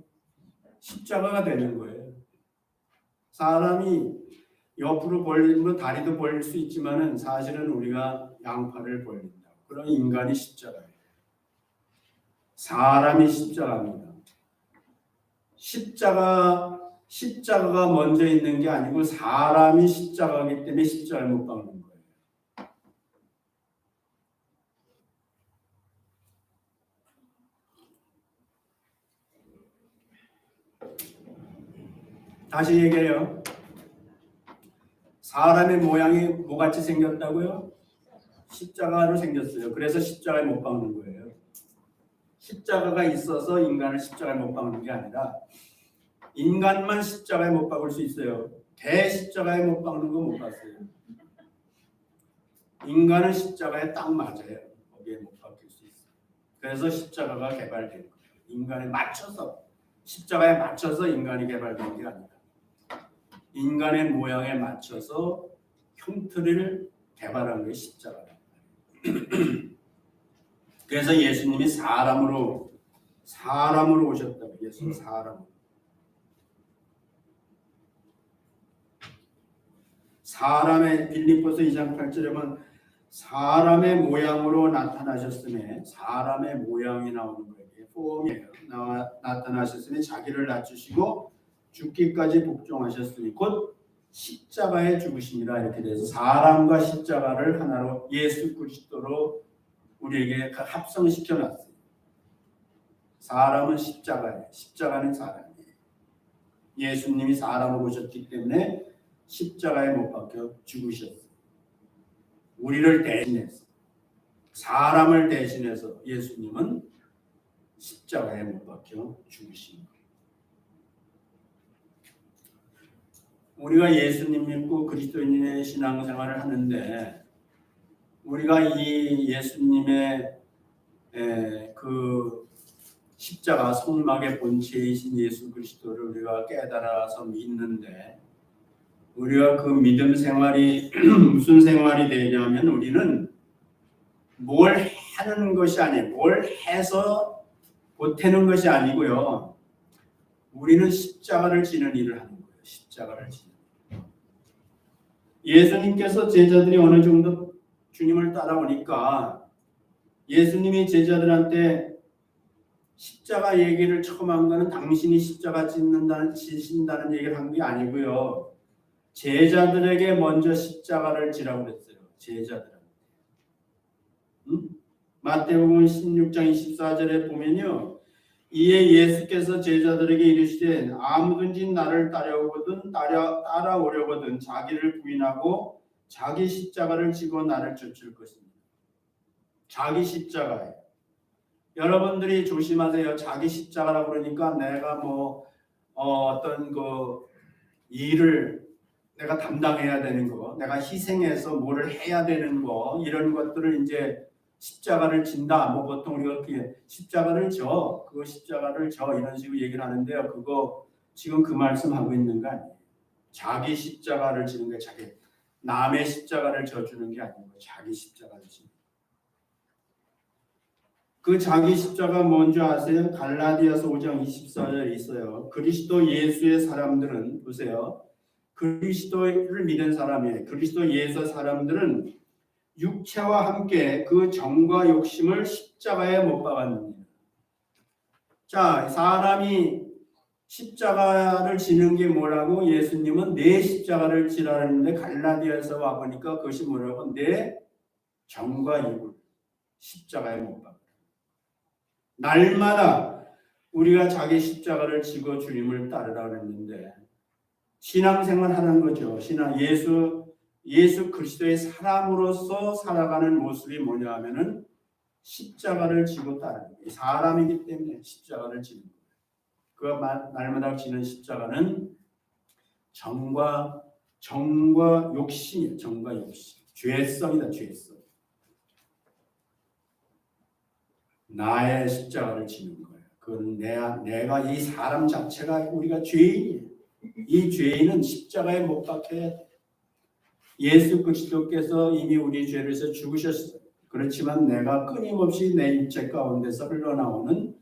십자가가 되는 거예요. 사람이 옆으로 벌리면 다리도 벌릴 수 있지만은 사실은 우리가 양팔을 벌린다. 그런 인간이 십자가예요. 사람이 십자가입니다. 십자가가 먼저 있는 게 아니고 사람이 십자가이기 때문에 십자가를 못 박는 거예요. 다시 얘기해요. 사람의 모양이 뭐같이 생겼다고요? 십자가로 생겼어요. 그래서 십자가에 못 박는 거예요. 십자가가 있어서 인간을 십자가에 못 박는 게 아니라 인간만 십자가에 못 박을 수 있어요. 대십자가에 못 박는 거 못 봤어요. 인간은 십자가에 딱 맞아요. 거기에 못 박힐 수 있어요. 그래서 십자가가 개발된 거예요. 인간에 맞춰서 십자가에 맞춰서 인간이 개발된 게 아니라 인간의 모양에 맞춰서 형태를 개발한 게 십자가다. 그래서 예수님이 사람으로 오셨다고. 예수님 사람으로. 사람의 빌립보서 2장 8절에 보면 사람의 모양으로 나타나셨으며 사람의 모양이 나오는 거예요. 폼이에요. 나타나셨으니 자기를 낮추시고 죽기까지 복종하셨으니 곧 십자가에 죽으심이라 이렇게 돼서 사람과 십자가를 하나로 예수 그리스도로 우리에게 합성시켜 놨어요. 사람은 십자가예요. 십자가는 사람이에요. 예수님이 사람으로 오셨기 때문에 십자가에 못 박혀 죽으셨어요. 우리를 대신해서 사람을 대신해서 예수님은 십자가에 못 박혀 죽으신 거예요. 우리가 예수님 믿고 그리스도인의 신앙생활을 하는데 우리가 이 예수님의 그 십자가 성막의 본체이신 예수 그리스도를 우리가 깨달아서 믿는데 우리가 그 믿음 생활이 무슨 생활이 되냐면 우리는 뭘 하는 것이 아니에요. 뭘 해서 보태는 것이 아니고요. 우리는 십자가를 지는 일을 하는 거예요. 십자가를 지는 일. 예수님께서 제자들이 어느 정도 주님을 따라오니까 예수님이 제자들한테 십자가 얘기를 처음 한 거는 당신이 십자가 지신다는 얘기를 한 게 아니고요. 제자들에게 먼저 십자가를 지라고 그랬어요. 제자들한테. 응? 마태복음 16장 24절에 보면요. 이에 예수께서 제자들에게 이르시되 아무든지 나를 따라오려거든 자기를 부인하고 자기 십자가를 지고 나를 쫓을 것입니다. 자기 십자가예요. 여러분들이 조심하세요. 자기 십자가라고 그러니까 내가 어떤 그 일을 내가 담당해야 되는 거, 내가 희생해서 뭐를 해야 되는 거 이런 것들을 이제 십자가를 진다. 보통 우리가 이렇게 십자가를 그거 십자가를 이런 식으로 얘기를 하는데요. 그거 지금 그 말씀하고 있는 거 아니에요. 자기 십자가를 지는 게 남의 십자가를 져주는 게 아니고 자기 십자가를 지는. 그 자기 십자가 뭔지 아세요? 갈라디아서 5장 24절에 있어요. 그리스도 예수의 사람들은 보세요. 그리스도를 믿은 사람이에요. 그리스도 예수 사람들은 육체와 함께 그 정과 욕심을 십자가에 못 박았느니라. 자, 사람이 십자가를 지는 게 뭐라고? 예수님은 내 십자가를 지라는데 갈라디아에서 와 보니까 그것이 뭐라고? 내 정과 욕을 십자가에 못 박아. 날마다 우리가 자기 십자가를 지고 주님을 따르라 그랬는데 신앙생활 하는 거죠. 예수 그리스도의 사람으로서 살아가는 모습이 뭐냐 하면은 십자가를 지고 따르는 거예요. 사람이기 때문에 십자가를 지는 거예요. 그 날마다 지는 십자가는 정과 욕심이에요. 정과 욕심. 죄성이다. 죄성. 나의 십자가를 지는 거예요. 그건 내가 이 사람 자체가 우리가 죄인이에요. 이 죄인은 십자가에 못 박혀야 돼. 예수 그리스도께서 이미 우리 죄를 위해서 죽으셨어요. 그렇지만 내가 끊임없이 내 육체 가운데서 흘러나오는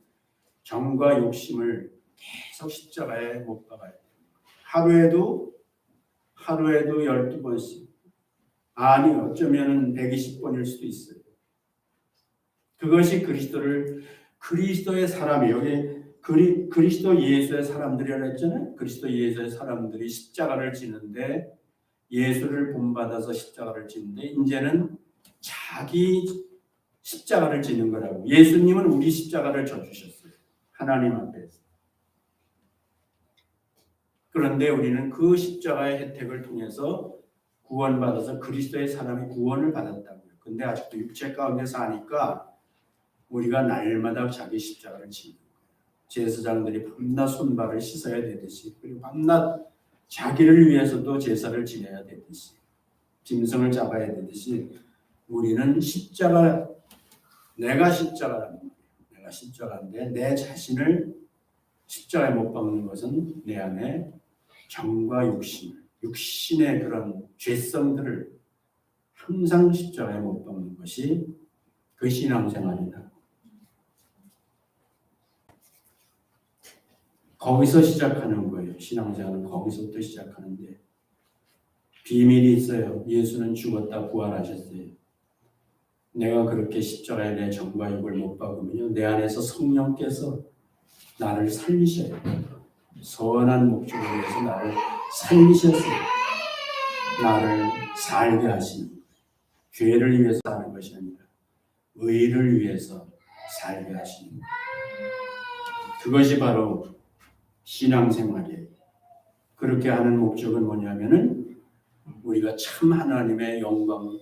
정과 욕심을 계속 십자가에 못 박아야 돼요. 하루에도 12번씩. 아니 어쩌면 120번일 수도 있어요. 그것이 그리스도의 사람이 여기 그리스도 예수의 사람들이라고 했잖아요. 그리스도 예수의 사람들이 십자가를 지는데 예수를 본받아서 십자가를 지는데 이제는 자기 십자가를 지는 거라고. 예수님은 우리 십자가를 져주셨어요. 하나님 앞에서. 그런데 우리는 그 십자가의 혜택을 통해서 구원받아서 그리스도의 사람이 구원을 받았다고요. 근데 아직도 육체 가운데 사니까 우리가 날마다 자기 십자가를 지는 거예요. 제사장들이 밤낮 손발을 씻어야 되듯이 그리고 밤낮 자기를 위해서도 제사를 지내야 되듯이 짐승을 잡아야 되듯이 우리는 내가 십자가라는 거예요. 내가 십자가인데 내 자신을 십자가에 못 박는 것은 내 안에 정과 육신의 그런 죄성들을 항상 십자가에 못 박는 것이 그 신앙생활이다. 거기서 시작하는 거예요. 신앙생활은 거기서부터 시작하는데 비밀이 있어요. 예수는 죽었다 부활하셨어요. 내가 그렇게 십자가에 내 정과 욕을 못 박으면요. 내 안에서 성령께서 나를 살리셔요. 선한 목적을 위해서 나를 살리셨어요. 나를 살게 하시는 거예요. 죄를 위해서 사는 것이 아니라 의를 위해서 살게 하시는 거예요. 그것이 바로 신앙생활이에요. 그렇게 하는 목적은 뭐냐면은 우리가 참 하나님의 영광,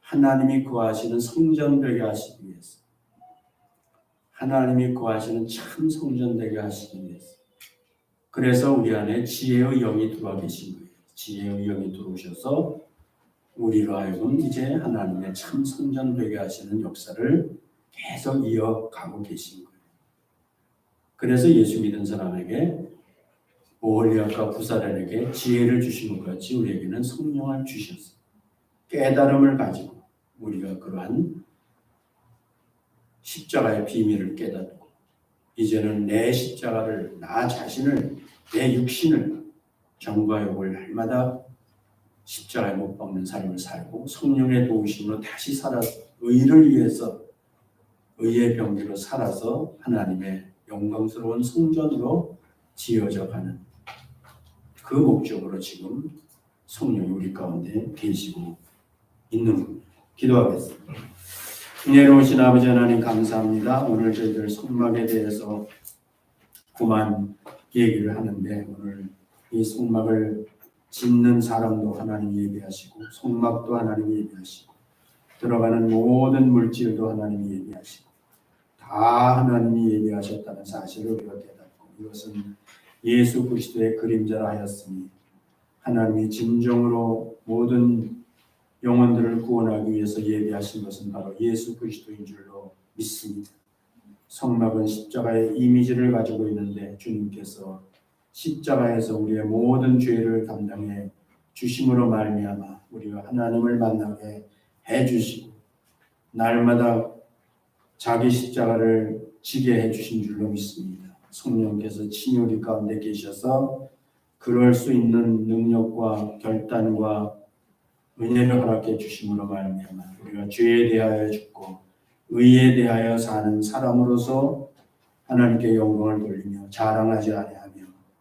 하나님이 거하시는 성전 되게 하시기 위해서, 하나님이 거하시는 참 성전 되게 하시기 위해서. 그래서 우리 안에 지혜의 영이 들어와 계신 거예요. 지혜의 영이 들어오셔서 우리로 하여금 이제 하나님의 참 성전 되게 하시는 역사를 계속 이어가고 계신 거예요. 그래서 예수 믿은 사람에게 오홀리압과 부사련에게 지혜를 주신 것 같이 우리에게는 성령을 주셨어요. 깨달음을 가지고 우리가 그러한 십자가의 비밀을 깨닫고 이제는 내 십자가를, 나 자신을, 내 육신을 정과 욕을 날마다 십자가에 못 박는 삶을 살고 성령의 도우심으로 다시 살아서 의를 위해서 의의 병기로 살아서 하나님의 영광스러운 성전으로 지어져 가는 그 목적으로 지금 성령이 우리 가운데 계시고 있는 겁니다. 기도하겠습니다. 은혜로우신 아버지 하나님 감사합니다. 오늘 저희들 성막에 대해서 그만 얘기를 하는데 오늘 이 성막을 짓는 사람도 하나님이 예비하시고 성막도 하나님이 예비하시고 들어가는 모든 물질도 하나님이 예비하시고 다 하나님이 예비하셨다는 사실을 우리가 깨닫고 이것은 예수 그리스도의 그림자라 하였으니 하나님이 진정으로 모든 영혼들을 구원하기 위해서 예비하신 것은 바로 예수 그리스도인 줄로 믿습니다. 성막은 십자가의 이미지를 가지고 있는데 주님께서 십자가에서 우리의 모든 죄를 담당해 주심으로 말미암아 우리가 하나님을 만나게 해주시고 날마다 자기 십자가를 지게 해주신 줄로 믿습니다. 성령께서 친히 우리 가운데 계셔서 그럴 수 있는 능력과 결단과 은혜를 허락해 주심으로 말미암아 우리가 죄에 대하여 죽고 의에 대하여 사는 사람으로서 하나님께 영광을 돌리며 자랑하지 아니하며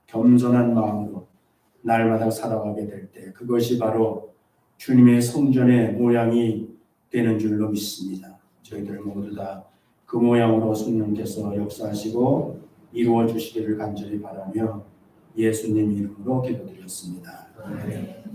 겸손한 마음으로 날마다 살아가게 될 때 그것이 바로 주님의 성전의 모양이 되는 줄로 믿습니다. 저희들 모두 다 그 모양으로 성령께서 역사하시고 이루어 주시기를 간절히 바라며 예수님 이름으로 기도드렸습니다. 아멘.